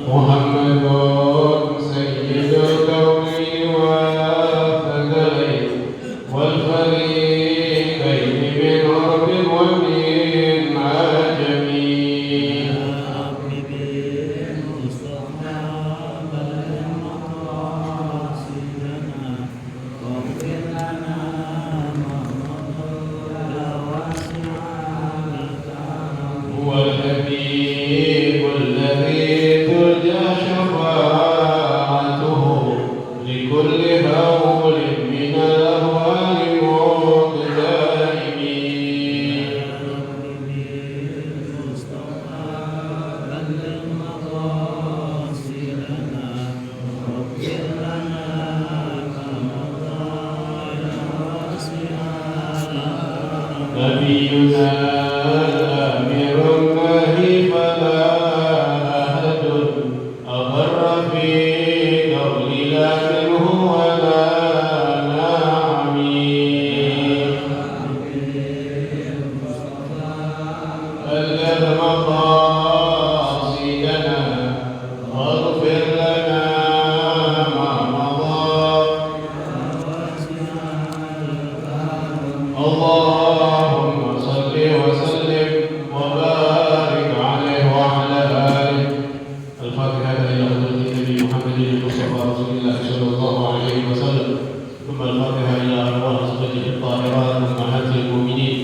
محمد سيد الكونين والثقلين والفريقين من عرب ومن عجم. هو الحبيب الذي ترجى شفاعته لكل هول من الأهوال مقتدم. نبينا الأمير الناهي فلا أحد أبر في قول لا منه ولا نعم. بلغ مقاصدنا واغفر لنا ما مضى. اللهم صل وسلم وبارك عليه وعلى آله. الفاتحة إلى حضرة النبي محمد المصطفى رسول الله صلى الله عليه وسلم، ثم الفاتحة إلى أرواح أزواجه الطاهرات أمهات المؤمنين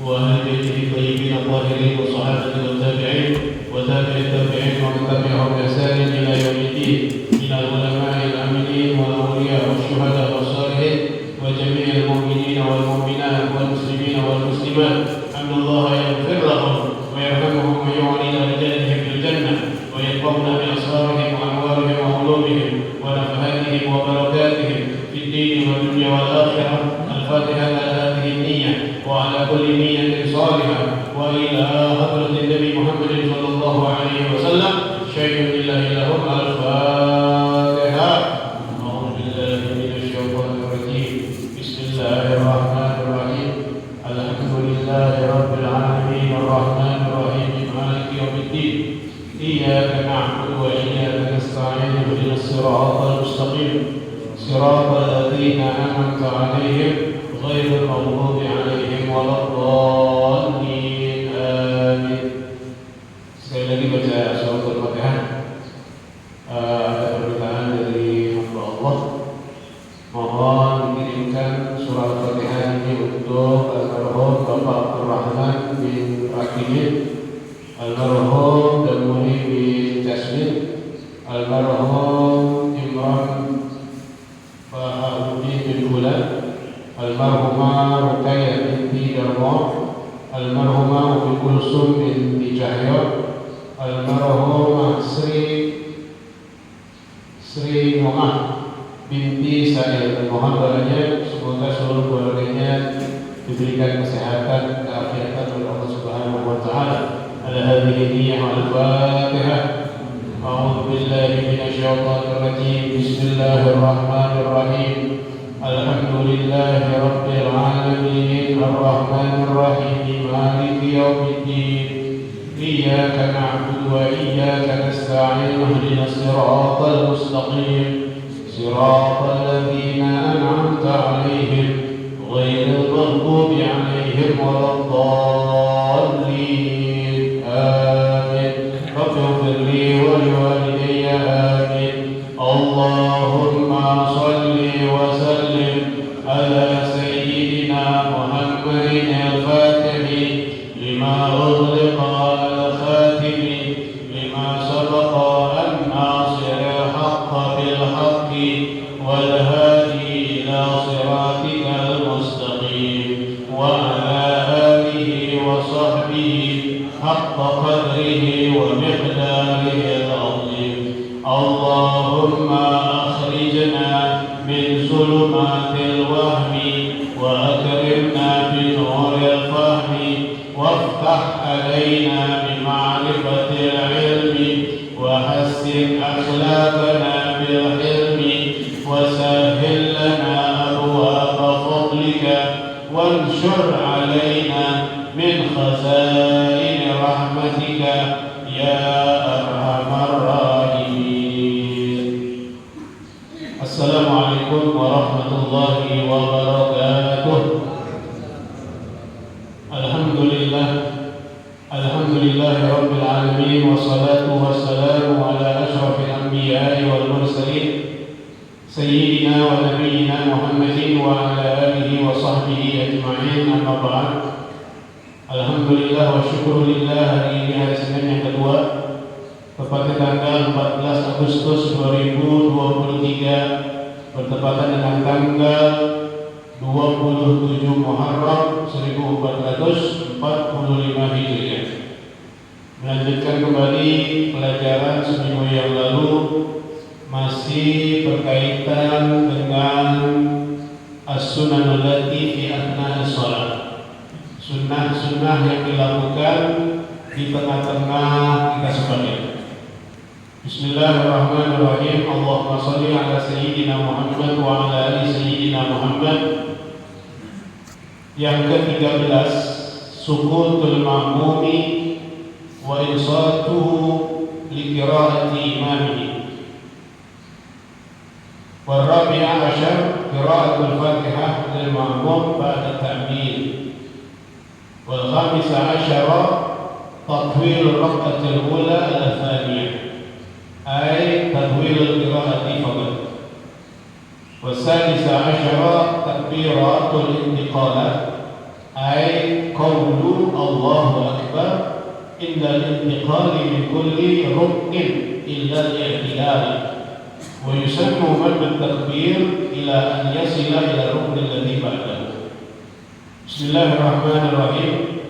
وأهل بيته الطيبين الطاهرين والصحابة والتابعين وتابع التابعين ومن تبعهم بإحسان إلى يوم الدين من العلماء العاملين والأولياء والشهداء والصالحين وجميع المؤمنين والمؤمنات والمسلمين والمسلمات أن الله يغفر لهم ويرحمهم ويعلي درجاتهم في الجنة ويرفعنا بأسرارهم وأنوارهم وعلومهم ونفحاتهم وبركاتهم في الدين والدنيا والآخرة. الفاتحة على هذه النية وعلى كل نية صالحة وإلى حضرة النبي محمد صلى الله عليه وسلم. شيء لله لهم. الفاتحة. أعوذ بالله من الشيطان الرجيم. بسم الله الرحمن الرحيم. الحمد لله رب العالمين الرحمن الرحيم مالك يوم الدين. إياك نعبد وإياك نستعين اهدنا الصراط المستقيم صراط الذين أنعمت عليهم غير المغضوب عليهم ولا الضالين. آمين. Sekali lagi baca surat Al-Fatihah. Ada permintaan dari hamba Allah, mohon dikirimkan surat Al-Fatihah ini untuk almarhum Bapak Abdul Rahman bin Rakimin, almarhum Damuni bin Jasmin, almarhum Imran Baharuddin bin Bulan, almarhumah Ruqayyah binti Darma, almarhumah Ummi Kulsum binti Cahya, almarhumah Sri Muhammad binti Sa'id. Mohon doanya semoga seluruh keluarganya diberikan kesehatan, keafiatan oleh Allah Subhanahu wa taala. Ala hadhihi niyyah al-Fatihah. A'udzu billahi minasyaitonir rajim. Bismillahirrahmanirrahim. Alhamdulillahi rabbil alamin arrahmanir rahim maliki yaumiddin. Iyyaka na'budu wa iyyaka nasta'in ihdinas siratal mustaqim siratal ladzina an'amta 'alaihim ghairil maghdubi 'alaihim waladdallin. Amin. Rabbi ighfirli wa liwalidayya. Amin. Allahumma shalli wa sallim ala sayyidina Muhammadin al-Fatih lima ughliqa al-khatim lima sabaqa an-nasir al-haqq bil-haqq wal-hadi ila siratika al-mustaqim wa ala alihi wa sahbihi haqqa qadrihi wa miqdarihi al-azim. Allahumma akhrijna min zulumatil wahmi wa akrimna bi nuril fahmi وافتح علينا بمعرفة العلم وحسن أخلاقنا بالحلم وسهل لنا أبواب فضلك وانشر علينا من خزائن رحمتك يا أرحم الراحمين. والصلاة والسلام على أشرف الأنبياء والمرسلين سيدنا ونبينا محمد وعلى آله وصحبه أجمعين. أما بعد, alhamdulillah wa syukurillah, hari ini hari Senin yang kedua, tepatnya tanggal 14 Agustus 2023, bertepatan dengan tanggal 27 Muharram 1445 Hijriah. Melanjutkan kembali pelajaran seminggu yang lalu, masih berkaitan dengan as-sunanul lati fi athna'is shalah, sunnah-sunnah yang dilakukan di tengah-tengah kita sembahyang. Bismillahirrahmanirrahim. Allahumma shalli ala sayyidina Muhammad wa ala ali sayyidina Muhammad. Yang ke-13, sukutul ma'mumi wa insatuhu li qiraati imamihi. والرابع عشر قراءة الفاتحة للمأموم بعد التأمين. والخامس عشر تطويل الركعة الأولى إلى الثانية، أي تطويل القراءة فقط. والسادس عشر تكبيرات الانتقالات، أي قول الله أكبر عند الانتقال من كل ركن إلا الاعتدال، ويسمى مد التكبير إلى أن يصل إلى الركن الذي بعده. Bismillahirrahmanirrahim.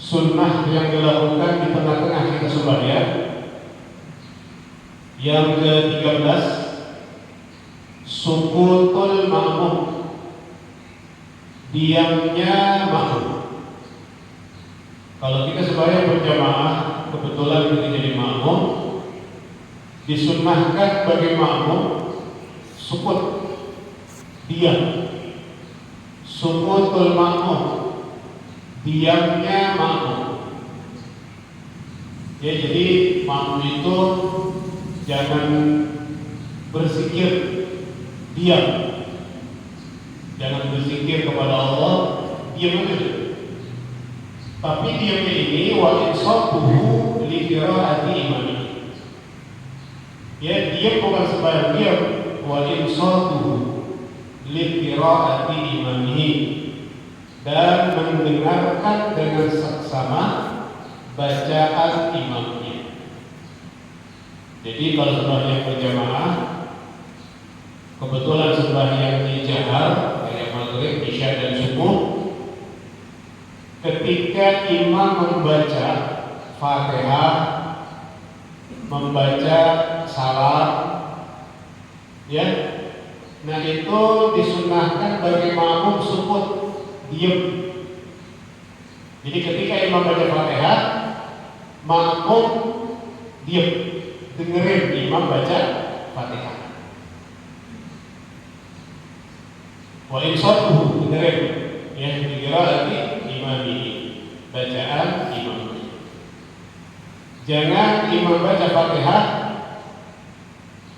Sunnah yang dilakukan di tengah-tengah kita sembahyang. Yang ke-13, sukutul ma'mum, diamnya makmum. Kalau kita sembahyang berjamaah, kebetulan kita jadi makmum, disunnahkan bagi makmum sukut, diam. Sukutul makmum, diamnya makmum. Ya, jadi makmum itu jangan berzikir, diam. Jangan berzikir kepada Allah, diam aja. Tapi diamnya ini wa insatuhu li qiraati imami. Ya, diam bukan sembarang diam, wa insatuhu li qiraati imamihi, dan mendengarkan dengan saksama bacaan imamnya. Jadi kalau sembahyang berjamaah, kebetulan sembahyang di jahar kayak maghrib, isya dan subuh, ketika imam membaca Fatihah, membaca salam, ya, nah itu disunnahkan bagi makmum sukut, diam. Jadi ketika imam baca Fatihah, makmum diam, dengerin imam baca Fatihah. Wa insatuhu, dengerin, ya, dikira lagi imami, bacaan imam. Jangan imam baca Fatihah,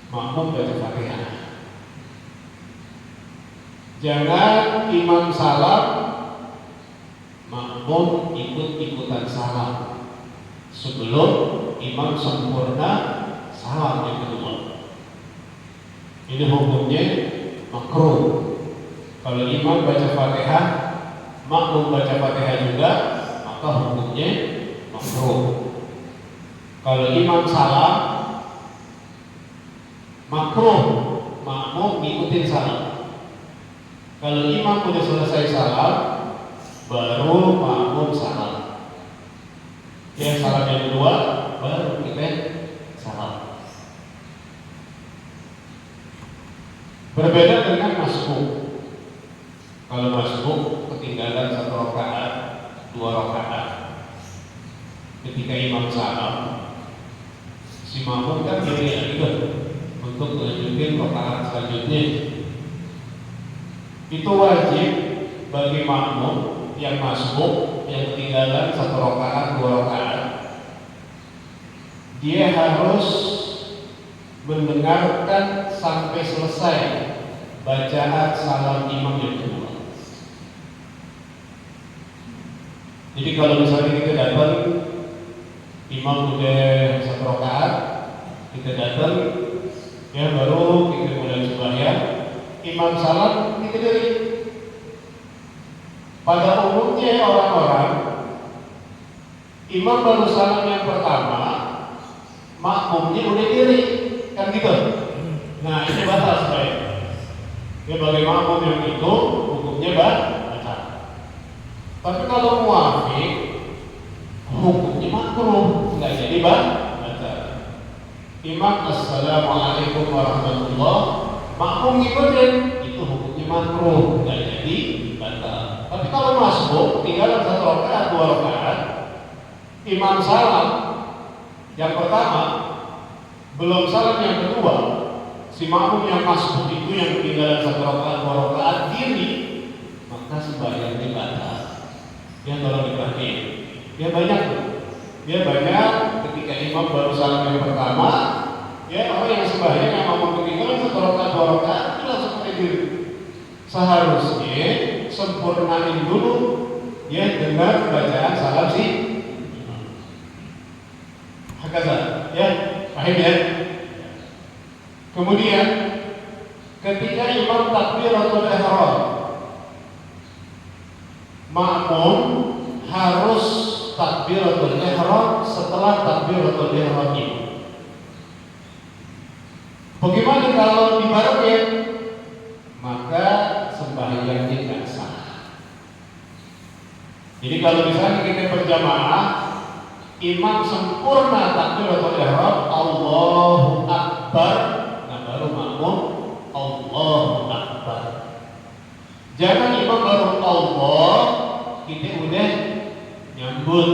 makmum baca Fatihah. Jangan imam salam, makmum ikut-ikutan salam sebelum imam sempurna salam yang kedua. Ini hukumnya makruh. Kalau imam baca Fatihah, makmum baca Fatihah juga, maka hukumnya makruh. Kalau imam salam, makruh makmum ngikutin salam. Kalau imam sudah selesai salam, baru makmum salam. Ya, salam yang kedua, baru kita salam. Berbeda dengan masbuk. Kalau masbuk ketinggalan 1 rakaat, 2 rakaat, ketika imam salam, si makmum kan jadi ikut untuk melanjutkan rakaat selanjutnya. Itu wajib bagi makmum yang masbuk, yang ketinggalan 1 rakaat, 2 rakaat, dia harus mendengarkan sampai selesai bacaan salam imam yang kedua. Jadi kalau misalnya kita datang imam udah 1 rakaat, kita datang, ya baru kita mulai sembahyang, imam salam, kita diri. Pada umumnya orang-orang, imam baru salam yang pertama, makmumnya udah diri, kan gitu. Nah itu batal sebenarnya. Ya bagi makmum yang itu hukumnya batal. Tapi kalau muafiq, hukumnya makruh, nggak jadi batal. Imam assalamualaikum warahmatullah, makmum ngikutin, itu hukumnya makruh, nggak jadi batal. Tapi kalau masbuk tinggal 1 rakaat 2 rakaat, imam salam yang pertama, belum salam yang kedua, si makmum yang masbuk itu yang tinggal 1 rakaat 2 rakaat diri, maka sembahyangnya batal. Yang tolong diperhatiin. Ya banyak tuh. Ya banyak ketika imam baru salam yang pertama, ya orang yang sembahyang yang makmum ketinggalan 1 rakaat 2 rakaat itu langsung tidur. Seharusnya sempurnain dulu ya dengan bacaan salam si hakaza, ya paham ya. Kemudian ketika imam takbiratul ihram, makmum harus takbiratul ihram setelah takbiratul ihram ini. Bagaimana kalau dibarengin? Maka sembahyangnya tidak sah. Jadi kalau misalnya kita berjamaah, imam sempurna takbiratul ihram, Allahu Akbar, nah baru makmum Allahu Akbar. Jangan imam baru Allah, kita udah nyambut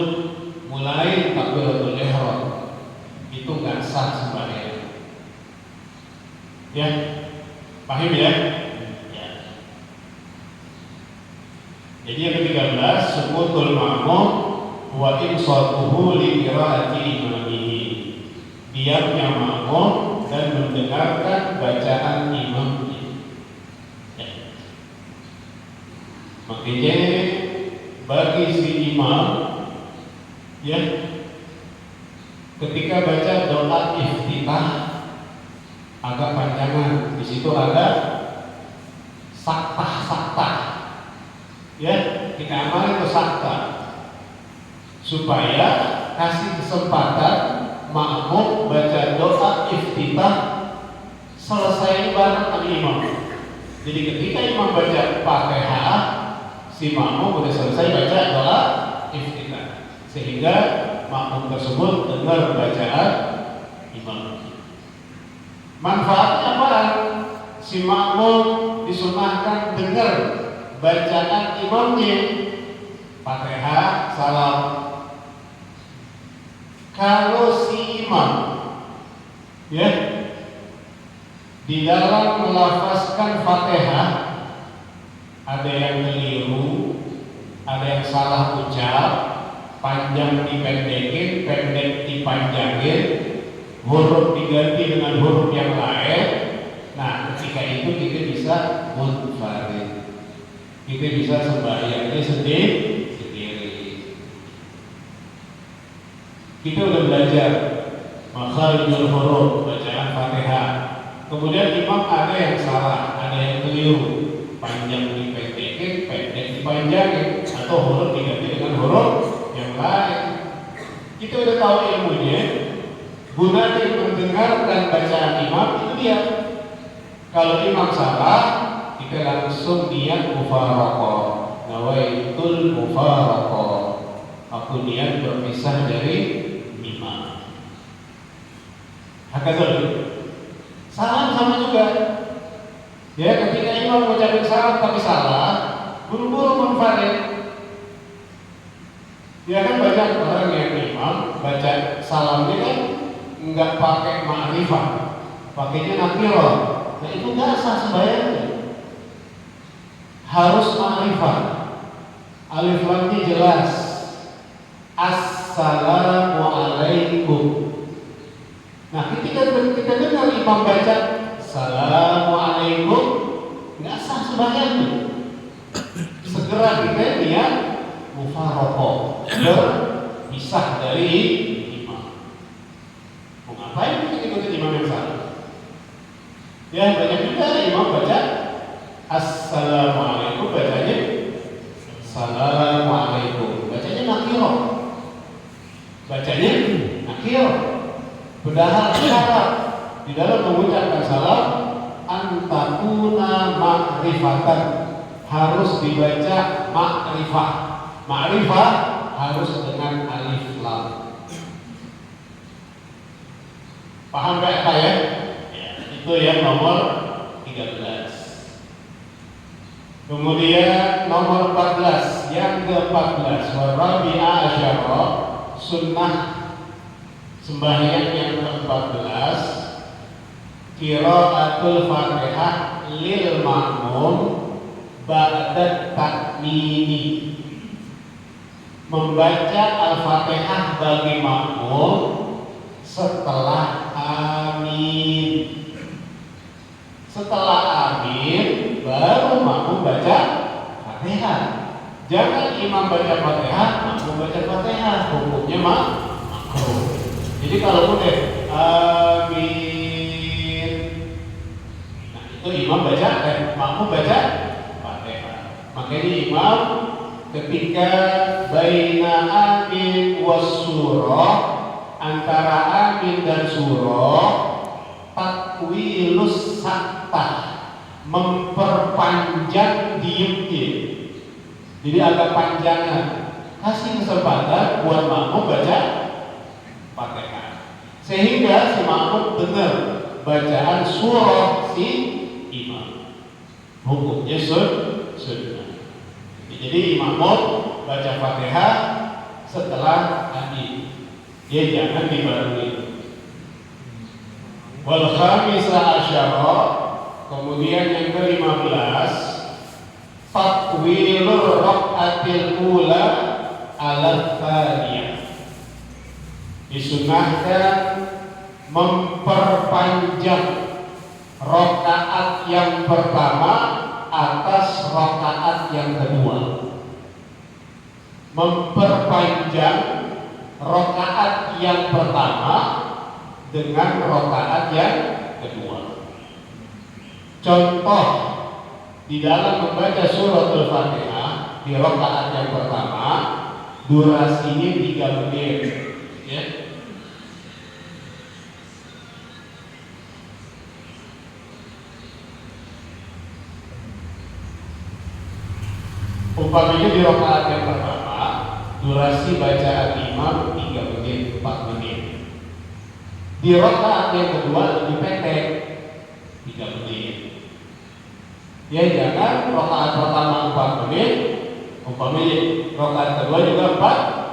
mulai takbiratul ihram, itu nggak sah sembahyang. Ya, paham ya? Jadi yang ke-13, sukutul makmum wa insatuhu li qiraati imamihi. Diamnya makmum dan mendengarkan bacaan imamnya. Ya. Makanya bagi si imam, ya, ketika baca doa iftitah agak panjangan, di situ ada saktah-saktah. Ya, kita amalin ke sakta supaya kasih kesempatan makmum baca doa iftitah selesai bareng sama imam. Jadi ketika imam baca Fatihah, si makmum udah selesai baca doa iftitah, sehingga makmum tersebut dengar bacaan imam. Manfaatnya apa? Si makmum disunahkan dengar bacaan imamnya, Fatihah, salam. Kalau si imam, ya, di dalam melafazkan Fatihah ada yang keliru, ada yang salah ucap, panjang dipendekin, pendek dipanjangin, huruf diganti dengan huruf yang lain. Nah, ketika itu kita bisa munfarid. Kita bisa sembahyangnya sendiri. Kita udah belajar makharijul huruf bacaan Fatihah. Kemudian imam ada yang salah, ada yang keliru, panjang dipendekin, pendek dipanjangin, atau huruf diganti dengan huruf yang lain. Kita udah tahu ilmunya. Gunanya mendengarkan bacaan imam itu dia. Kalau imam salah, kita langsung niat mufaraqah, nawaitul mufaraqah, aku niat berpisah dari imam. Hakazal. Salam sama juga. Ya, ketika imam mengucapkan salam tapi salah, buru-buru munfarid. Ya kan banyak orang yang imam baca salamnya kan nggak pakai ma'rifah, pakainya nakirah. Nah itu nggak sah sembahyangnya. Harus ma'rifah. Alif lamnya jelas. Assalamualaikum. Nah ketika kita dengar imam baca Assalamualaikum, nggak sah sembahyangnya. Segera kita niat mufaraqah, berpisah dari imam. Mau ngapain kita ikutin imam yang salah? Ya banyak juga imam baca Assalamualaikum, bacanya Assalamualaikum, bacanya nakirah, bacanya nakirah. Padahal syarat di dalam mengucapkan salam antakuna ma'rifatan, harus dibaca ma'rifah. Ma'rifah harus dengan alif lam. Paham Pak ya? Itu yang nomor 13. Kemudian nomor 14, yang ke-14, warabi'a asyara, sunnah sembahyang yang ke-14, qiraatul Fatihah lil ma'mum ba'da takmini, membaca Al-Fatihah bagi makmum setelah amin. Setelah amin baru makmum baca Fatihah. Jangan imam baca Fatihah, makmum baca Fatihah, hukumnya makruh. Jadi kalau udah amin, nah itu imam baca, makmum baca Fatihah. Makanya imam ketika baina amin was surah, antara amin dan surah, takwilus saktah, memperpanjang diemnya. Jadi agak panjangan, kasih kesempatan buat makmum baca Fatihah, sehingga si makmum dengar bacaan surah si imam. Hukumnya sunnah. Jadi makmum baca Fatihah setelah amin, dia jangan dibarengi. Wal khamisah asyara, kemudian yang ke-15, takwilur rakaatil ula ala tsaniyah, disunahkan memperpanjang rakaat yang pertama atas rakaat yang kedua. Memperpanjang rakaat yang pertama dengan rakaat yang kedua. Contoh di dalam membaca suratul Fatihah di rakaat yang pertama, durasinya 3 menit, ya. Umpamanya di rakaat yang pertama, durasi bacaan imam 3 menit, 4 menit. Di rakaat yang kedua lebih pendek, 3 menit. Ya jangan rakaat pertama 4 menit, umpamanya rakaat kedua juga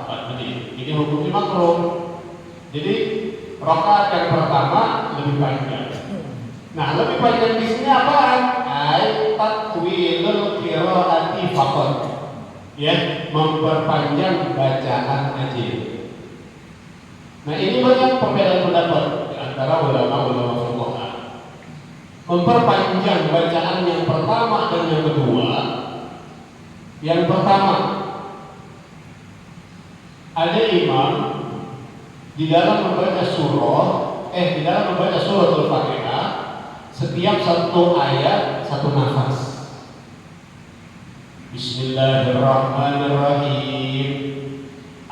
4 menit. Ini hukumnya makruh. Jadi rakaat yang pertama lebih panjang. Nah, lebih panjang di sini apaan? Ai takwilul qiraati faqat. Ya, memperpanjang bacaan aja. Nah, ini banyak perbedaan pendapat di antara ulama-ulama fuqaha. Memperpanjang bacaan yang pertama dan yang kedua. Yang pertama, ada imam di dalam membaca di dalam membaca suratul Fatihah, setiap satu ayat satu nafas. Bismillahirrahmanirrahim.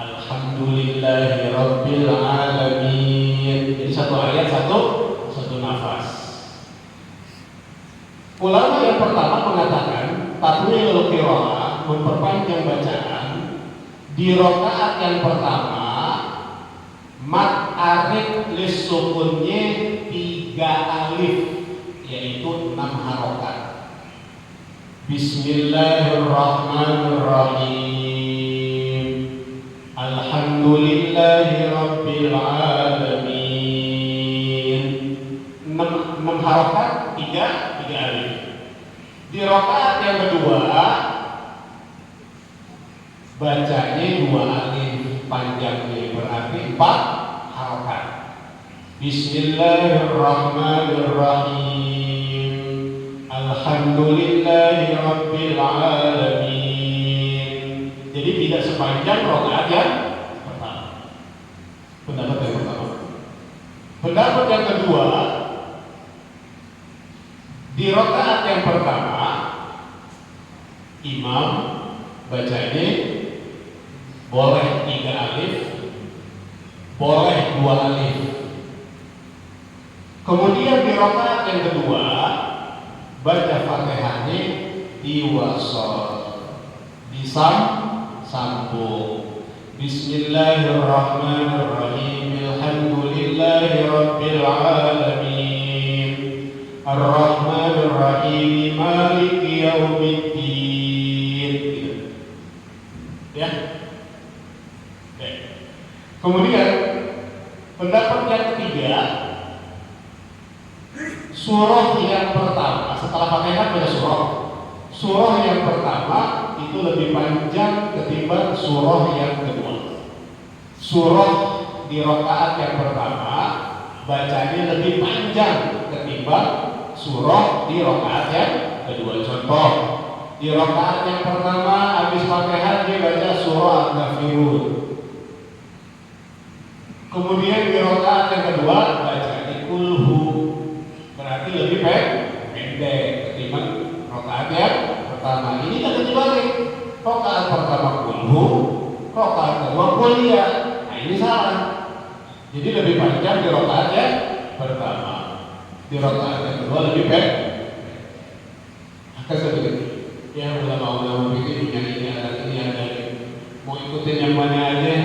Alhamdulillahi rabbil alamin. Jadi satu ayat satu nafas. Ulama yang pertama mengatakan takwilul qiraah, memperpanjang bacaan di rakaat yang pertama, mat arif lisukunnya 3 alif, yaitu 6 harokat. Bismillahirrahmanirrahim. Alhamdulillahi rabbil alamin. 6 harokat, 3 alif. Di rakaat yang kedua bacanya 2 alif, panjangnya berarti 4 harokat. Bismillahirrahmanirrahim. Alhamdulillahi rabbil alamin. Jadi tidak sepanjang rakaat yang pertama. Pendapat yang pertama. Pendapat yang kedua, di rakaat yang pertama imam bacanya boleh 3 alif, boleh 2 alif. Kemudian di rakaat yang kedua baca Fatihahnya diwasal, disambung. Bismillahirrahmanirrahim. Alhamdulillahirabbil alamin. Ar-Rahmanir-Rahim. Maliki yaumiddin. Ya. Oke. Kemudian pendapat yang ketiga, surah yang pertama setelah Fatihah pada surah yang pertama itu lebih panjang ketimbang surah yang kedua. Surah di rakaat yang pertama bacanya lebih panjang ketimbang surah di rakaat yang kedua. Contoh, di rakaat yang pertama habis Fatihah dia baca surah Al-Kafirun. Kemudian di rakaat yang kedua baca Kulhu, berarti lebih pendek ketimbang rakaat yang pertama. Ini kan dibalik. Rakaat pertama Kulhu, rakaat kedua Kuliah. Nah ini salah. Jadi lebih panjang di rakaat yang pertama, di rakaat yang kedua lebih pendek. Akan seperti ya ulama-ulama ini ada mau ikutin yang mana aja.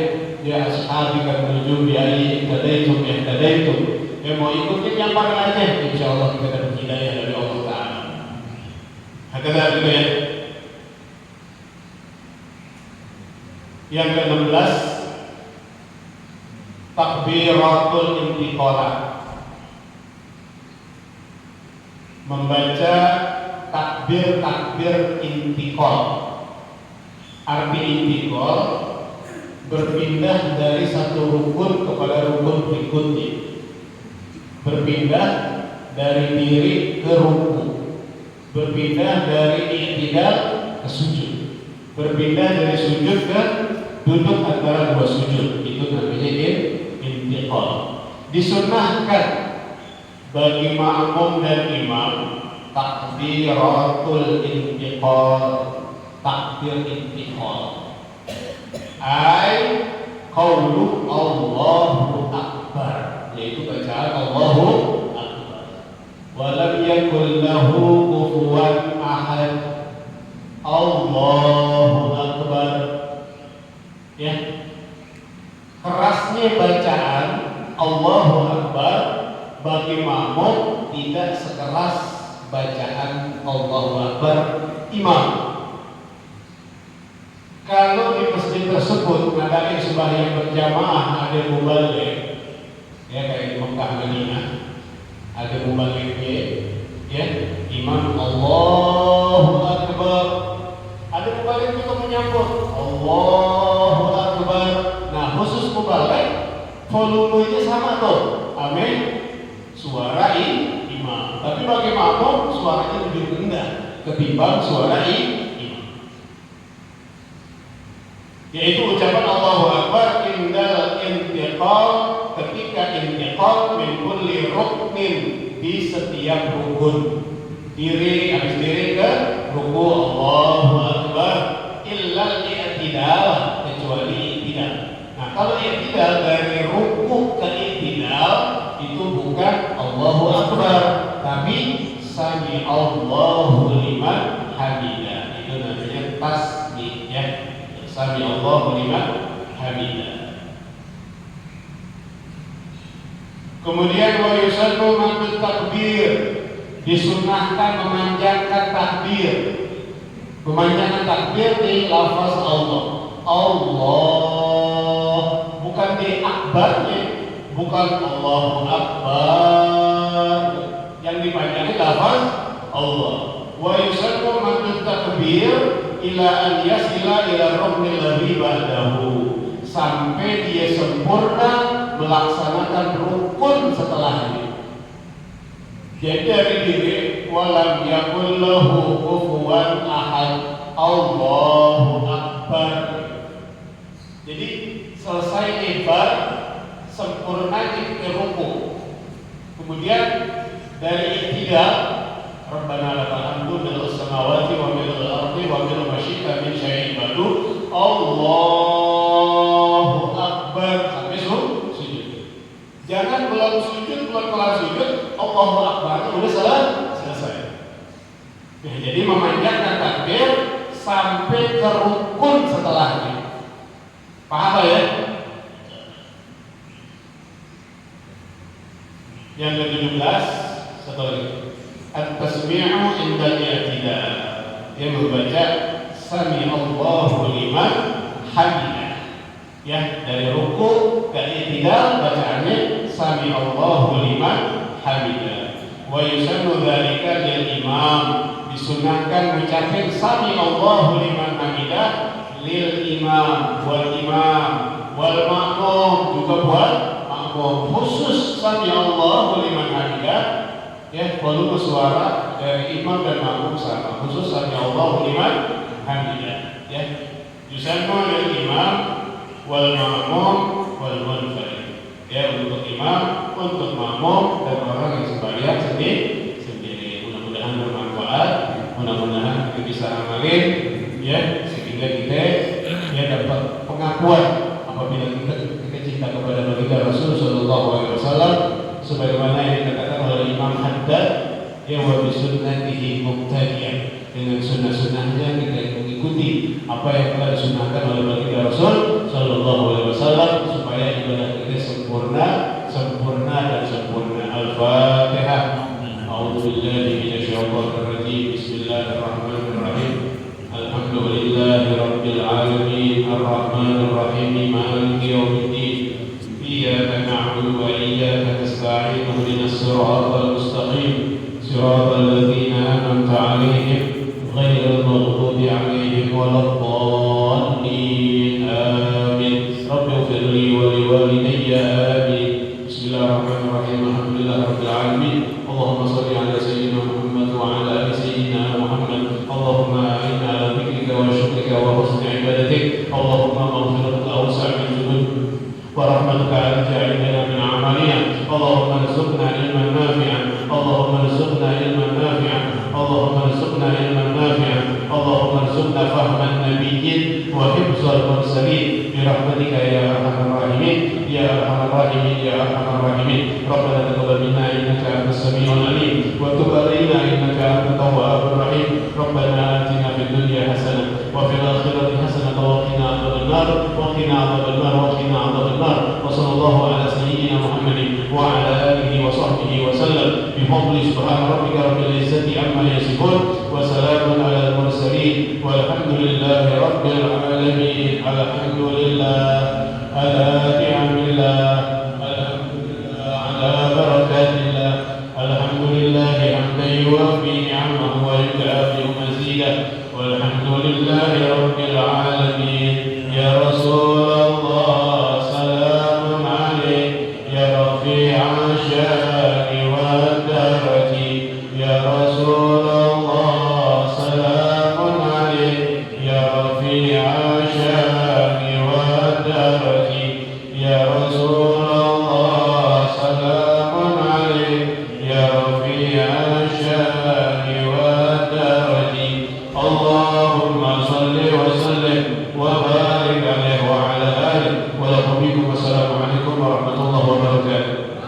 Ya ashabi kan menuju biayi tadaitum ya tadaitum. Ya mau ikutin yang mana aja, insya Allah kita dapat hidayah dari Allah Ta'ala. Hakada gitu ya. Yang ke-16, takbiratul intiqalah. Membaca takbir intiqal. Arti intiqal berpindah dari satu rukun kepada rukun berikutnya. Berpindah dari diri ke ruku, berpindah dari i'tidal ke sujud, berpindah dari sujud ke duduk antara dua sujud. Itu namanya intiqal. Disunnahkan bagi makmum dan imam takbiratul intiqal, takbir intiqal. Ai qaulu Allahu Akbar, yaitu bacaan Allahu Akbar. Walam yakul lahu kufuwan ahad. Allahu Akbar. Ya. Kerasnya bacaan Allahu Akbar bagi makmum tidak sekeras bacaan Allahu Akbar imam. Kalau di masjid tersebut ngadain sembahyang berjamaah ada mubalik, ya kayak di Mekah Madinah ada mubaliknya, ya imam Allahu Akbar, ada mubalik juga menyambut Allahu Akbar. Nah khusus mubalik volumenya sama tuh, amin, suara imam. Tapi bagi makmum suaranya lebih rendah ketimbang suara imam. Yaitu ucapan Allahu Akbar indal intiqal, ketika intiqal min kulli ruknin, di setiap rukun. Diri habis diri ke ruku Allahu Akbar, illa i'tidal, kecuali i'tidal. Nah kalau i'tidal dari ruku ke i'tidal itu bukan Allahu Akbar, tapi sami Allahu liman hamidah. Itu namanya tasbih, ya. Sami Allahu liman hamidah. Kemudian wa yusallu ma'at takbir, disunnahkan memanjangkan takbir. Memanjangkan takbir di lafaz Allah. Allah, bukan di akbarnya, bukan Allahu Akbar. Yang dipanjangkan lafaz Allah. Wa yusallu ma'at takbir ila an yasila ila ruknil ladzi ba'dahu, sampai dia sempurna melaksanakan rukun setelahnya. Jadi dari diri walam yakul lahu kufuwan ahad, Allahu Akbar. Jadi selesai ibadah sempurna ke ruku, Kemudian dari i'tidal, Rabbana lakal hamdu mil'us samawati wa mil'ul ardi wa mil'u ma syi'ta min syai'in ba'du. Allahu Akbar sampai sujud. Jangan belum sujud, belum kelar sujud, Allahu Akbar udah selesai. Ya, jadi memanjangkan takbir sampai ke rukun setelahnya. Paham ya? Yang ke-17 setelah itu at-tasmi'u inda al-i'tidal. Dia membaca sami Allahu liman hamidah. Ya, dari ruku ke i'tidal bacaannya sami Allahu liman hamidah. Wa yusannu dzalika lil imam, disunahkan mengucapkan sami Allahu liman hamidah lil imam wal ma'mum, juga buat makmum. Khusus sami Allahu liman hamidah, ya, volume suara dari imam dan makmum sama. Khusus sami Allahu liman hamidah, ya. Yusannu lil imam wal ma'mum wal munfarid, ya, untuk imam, untuk makmum dan orang yang sembahyang sendiri. Mudah-mudahan bermanfaat, mudah-mudahan kita bisa amalin, ya, sehingga kita ya dapat pengakuan apabila kita cinta kepada baginda Rasul sallallahu alaihi wasallam, sebagaimana yang dikatakan oleh Imam Haddad, ya, wa bi sunnatihi muqtadiyan, dengan sunnah-sunnahnya kita mengikuti apa yang telah disunahkan oleh baginda Rasul sallallahu alaihi wasallam, supaya ibadah kita sempurna. Al-Fatihah. A'udzubillahi minasyaitonir rajim. Bismillahirrahmanirrahim. Alhamdulillahi rabbil alamin, arrahmanir rahim, maliki yaumiddin. Iyyaka na'budu wa iyyaka nasta'in. Ihdinas siratal mustaqim, siratal ladzina an'amta 'alaihim ghairil maghdubi 'alaihim waladdallin. Amin. Rabbighfir li wa liwalidayya. Amin. Bismillahirrahmanirrahim. Alhamdulillahirabbil alamin. Allahumma shalli ala sayyidina Muhammad wa ala ali sayyidina Muhammad. Allahumma a'inna ala dzikrika wa syukrika wa husni ibadatik. Allahumma maghfiratuka awsa' min dzunub wa rahmatuka arja' lana min a'malina. Allahumma rizqna ilman nafi'an. Allahumma rizqna ilman nafi'an. Allahumma rizqna ilman nafi'an. Allahumma rizqna fahman nabiyyin wa hifdzal mursalin bi rahmatika ya arhamar rahimin. Ya arhamar rahimin, ya arhamar rahimin. Rabbana taqabbal minna innaka antas samiul alim wa tub alaina innaka antat tawwabur rahim. Rabbana atina fid dunya hasanah wa fil akhirati hasanah wa qina adzaban nar wa qina adzaban nar wa qina adzaban nar. Wa sallallahu ala sayyidina Muhammadin wa ala alihi wa sahbihi wa sallam. Bi fadli subhana rabbika rabbil izzati amma yasifun wa salamun alal mursalin walhamdulillahi rabbil alamin. Alhamdulillah ala ni'amillah, alhamdulillah ala barakatillah, alhamdulillah hamdan yuwafi ni'amahu wa yukafi mazidah, walhamdulillahi rabbil alamin. Ya Rasulullah salamun alaik, ya rafi'a sya'ni wa darajati. Ya Rasulullah salamun alaik, ya rafi'a sya'ni wa darajati. Ya Rasulullah salamun alaik, ya rafi'a sya'ni